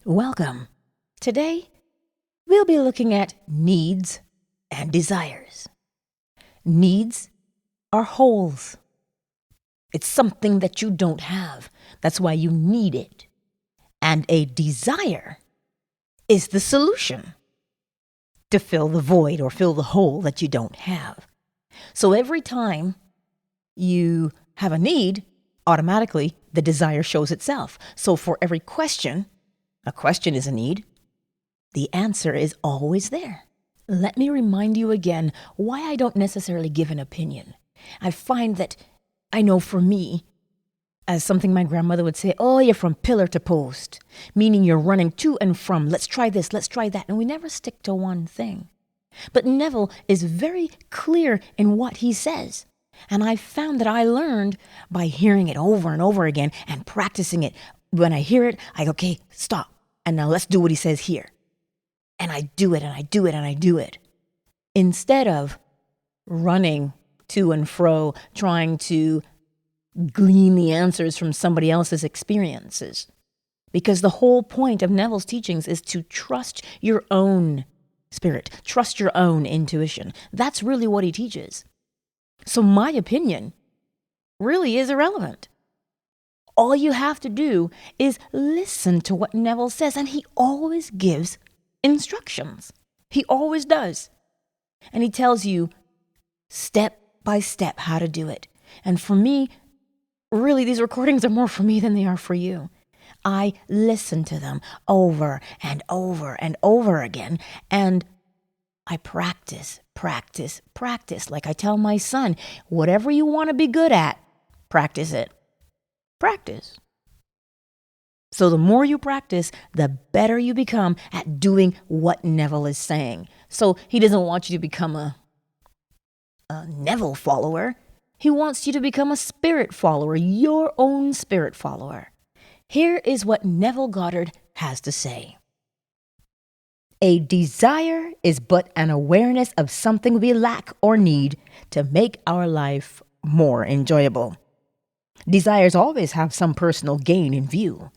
Welcome. Today, we'll be looking at needs and desires. Needs are holes. It's something that you don't have. That's why you need it. And a desire is the solution to fill the void or fill the hole that you don't have. So every time you have a need, automatically the desire shows itself. So for every question, a question is a need, the answer is always there. Let me remind you again why I don't necessarily give an opinion. I find that, I know for me, as something my grandmother would say, oh, you're from pillar to post, meaning you're running to and from, let's try this, let's try that, and we never stick to one thing. But Neville is very clear in what he says, and I found that I learned by hearing it over and over again and practicing it. When I hear it, I go, okay, stop, and now let's do what he says here. And I do it, and I do it, and I do it. Instead of running to and fro, trying to glean the answers from somebody else's experiences. Because the whole point of Neville's teachings is to trust your own spirit, trust your own intuition. That's really what he teaches. So my opinion really is irrelevant. All you have to do is listen to what Neville says, and he always gives instructions. He always does. And he tells you step by step how to do it. And for me, really, these recordings are more for me than they are for you. I listen to them over and over and over again, and I practice. Like I tell my son, whatever you want to be good at, practice it. Practice. So the more you practice, the better you become at doing what Neville is saying. So he doesn't want you to become a Neville follower. He wants you to become a spirit follower, your own spirit follower. Here is what Neville Goddard has to say. A desire is but an awareness of something we lack or need to make our life more enjoyable. Desires always have some personal gain in view.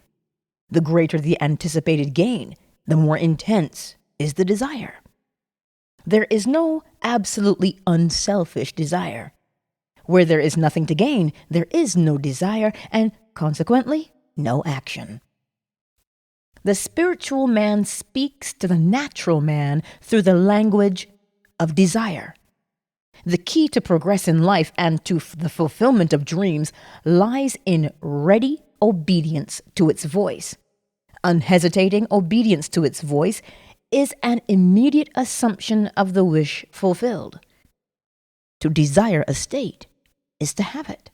The greater the anticipated gain, the more intense is the desire. There is no absolutely unselfish desire. Where there is nothing to gain, there is no desire, and consequently, no action. The spiritual man speaks to the natural man through the language of desire. The key to progress in life and to the fulfillment of dreams lies in ready obedience to its voice. Unhesitating obedience to its voice is an immediate assumption of the wish fulfilled. To desire a state is to have it.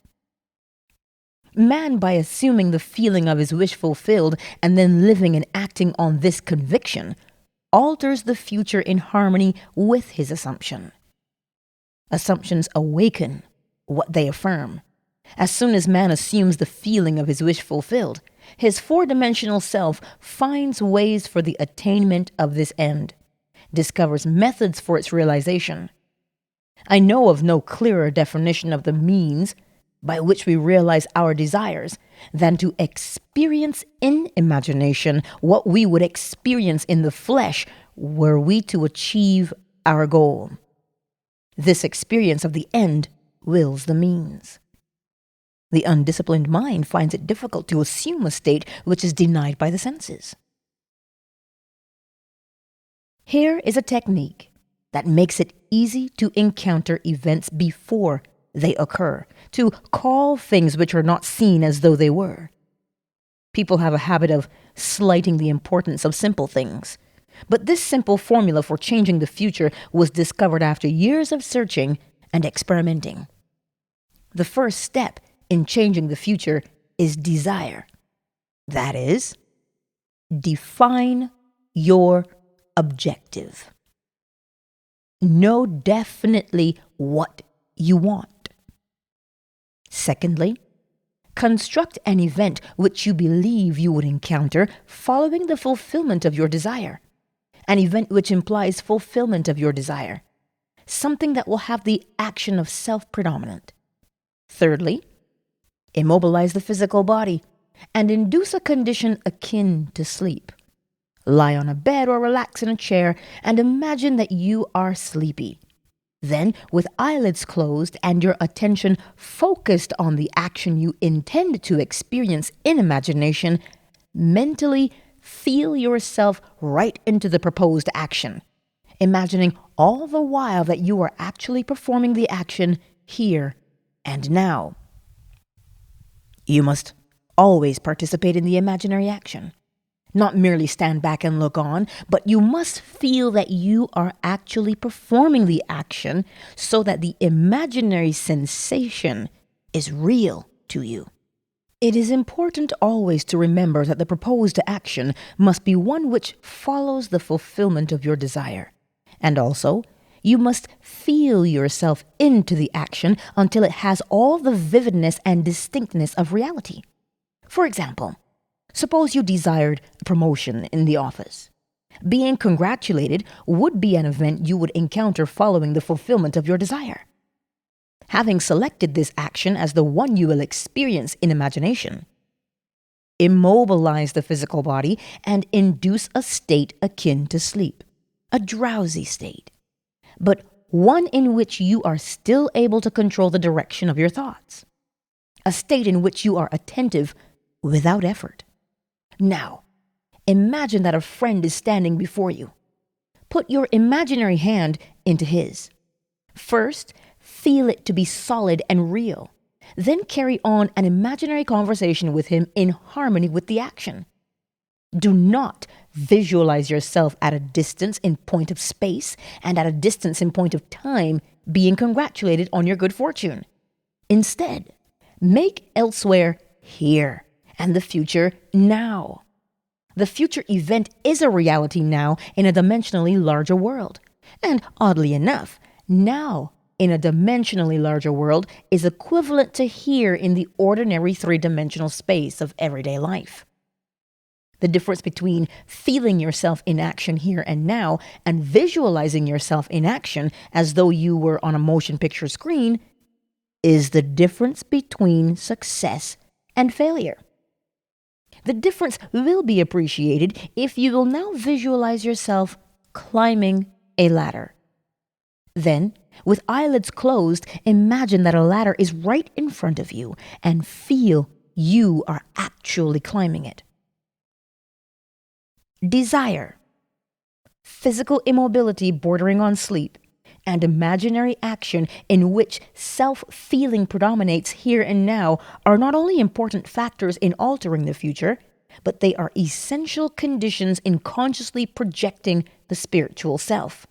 Man, by assuming the feeling of his wish fulfilled and then living and acting on this conviction, alters the future in harmony with his assumption. Assumptions awaken what they affirm. As soon as man assumes the feeling of his wish fulfilled, his four-dimensional self finds ways for the attainment of this end, discovers methods for its realization. I know of no clearer definition of the means by which we realize our desires than to experience in imagination what we would experience in the flesh were we to achieve our goal. This experience of the end wills the means. The undisciplined mind finds it difficult to assume a state which is denied by the senses. Here is a technique that makes it easy to encounter events before they occur, to call things which are not seen as though they were. People have a habit of slighting the importance of simple things. But this simple formula for changing the future was discovered after years of searching and experimenting. The first step in changing the future is desire. That is, define your objective. Know definitely what you want. Secondly, construct an event which you believe you would encounter following the fulfillment of your desire. An event which implies fulfillment of your desire. Something that will have the action of self-predominant. Thirdly, immobilize the physical body and induce a condition akin to sleep. Lie on a bed or relax in a chair and imagine that you are sleepy. Then, with eyelids closed and your attention focused on the action you intend to experience in imagination, mentally feel yourself right into the proposed action, imagining all the while that you are actually performing the action here and now. You must always participate in the imaginary action. Not merely stand back and look on, but you must feel that you are actually performing the action so that the imaginary sensation is real to you. It is important always to remember that the proposed action must be one which follows the fulfillment of your desire. And also, you must feel yourself into the action until it has all the vividness and distinctness of reality. For example, suppose you desired a promotion in the office. Being congratulated would be an event you would encounter following the fulfillment of your desire. Having selected this action as the one you will experience in imagination, immobilize the physical body and induce a state akin to sleep, a drowsy state, but one in which you are still able to control the direction of your thoughts, a state in which you are attentive without effort. Now, imagine that a friend is standing before you. Put your imaginary hand into his. First, feel it to be solid and real. Then carry on an imaginary conversation with him in harmony with the action. Do not visualize yourself at a distance in point of space and at a distance in point of time being congratulated on your good fortune. Instead, make elsewhere here and the future now. The future event is a reality now in a dimensionally larger world. And oddly enough, now in a dimensionally larger world is equivalent to here in the ordinary three-dimensional space of everyday life. The difference between feeling yourself in action here and now and visualizing yourself in action as though you were on a motion picture screen is the difference between success and failure. The difference will be appreciated if you will now visualize yourself climbing a ladder. Then, with eyelids closed, imagine that a ladder is right in front of you and feel you are actually climbing it. Desire, physical immobility bordering on sleep, and imaginary action in which self-feeling predominates here and now are not only important factors in altering the future, but they are essential conditions in consciously projecting the spiritual self.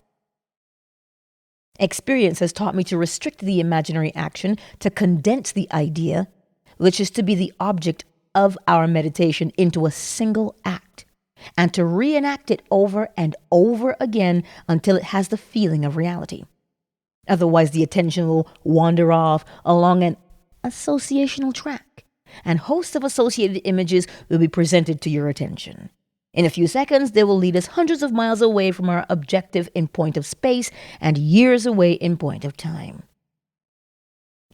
Experience has taught me to restrict the imaginary action, to condense the idea, which is to be the object of our meditation, into a single act, and to reenact it over and over again until it has the feeling of reality. Otherwise, the attention will wander off along an associational track, and hosts of associated images will be presented to your attention. In a few seconds, they will lead us hundreds of miles away from our objective in point of space and years away in point of time.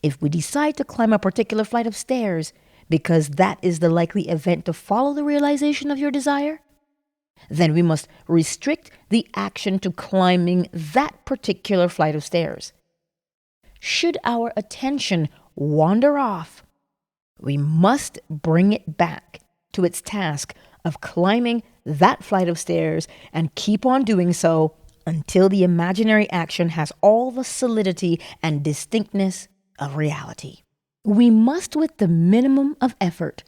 If we decide to climb a particular flight of stairs because that is the likely event to follow the realization of your desire, then we must restrict the action to climbing that particular flight of stairs. Should our attention wander off, we must bring it back to its task of climbing that flight of stairs and keep on doing so until the imaginary action has all the solidity and distinctness of reality. We must, with the minimum of effort,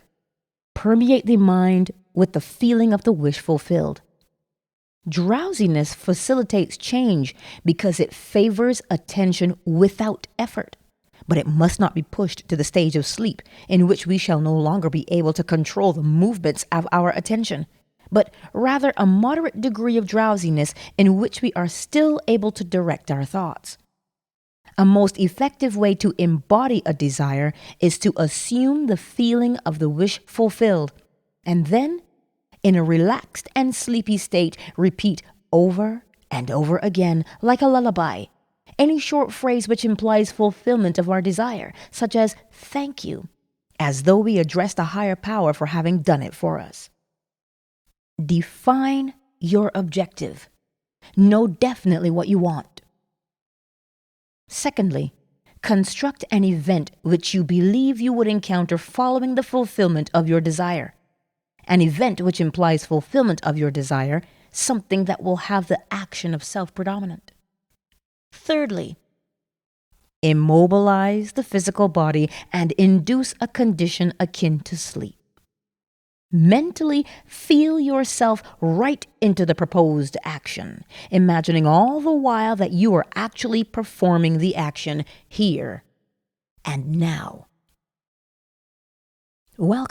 permeate the mind with the feeling of the wish fulfilled. Drowsiness facilitates change because it favors attention without effort, but it must not be pushed to the stage of sleep in which we shall no longer be able to control the movements of our attention, but rather a moderate degree of drowsiness in which we are still able to direct our thoughts. A most effective way to embody a desire is to assume the feeling of the wish fulfilled, and then, in a relaxed and sleepy state, repeat over and over again, like a lullaby, any short phrase which implies fulfillment of our desire, such as "thank you," as though we addressed a higher power for having done it for us. Define your objective. Know definitely what you want. Secondly, construct an event which you believe you would encounter following the fulfillment of your desire. An event which implies fulfillment of your desire, something that will have the action of self-predominant. Thirdly, immobilize the physical body and induce a condition akin to sleep. Mentally feel yourself right into the proposed action, imagining all the while that you are actually performing the action here and now. Welcome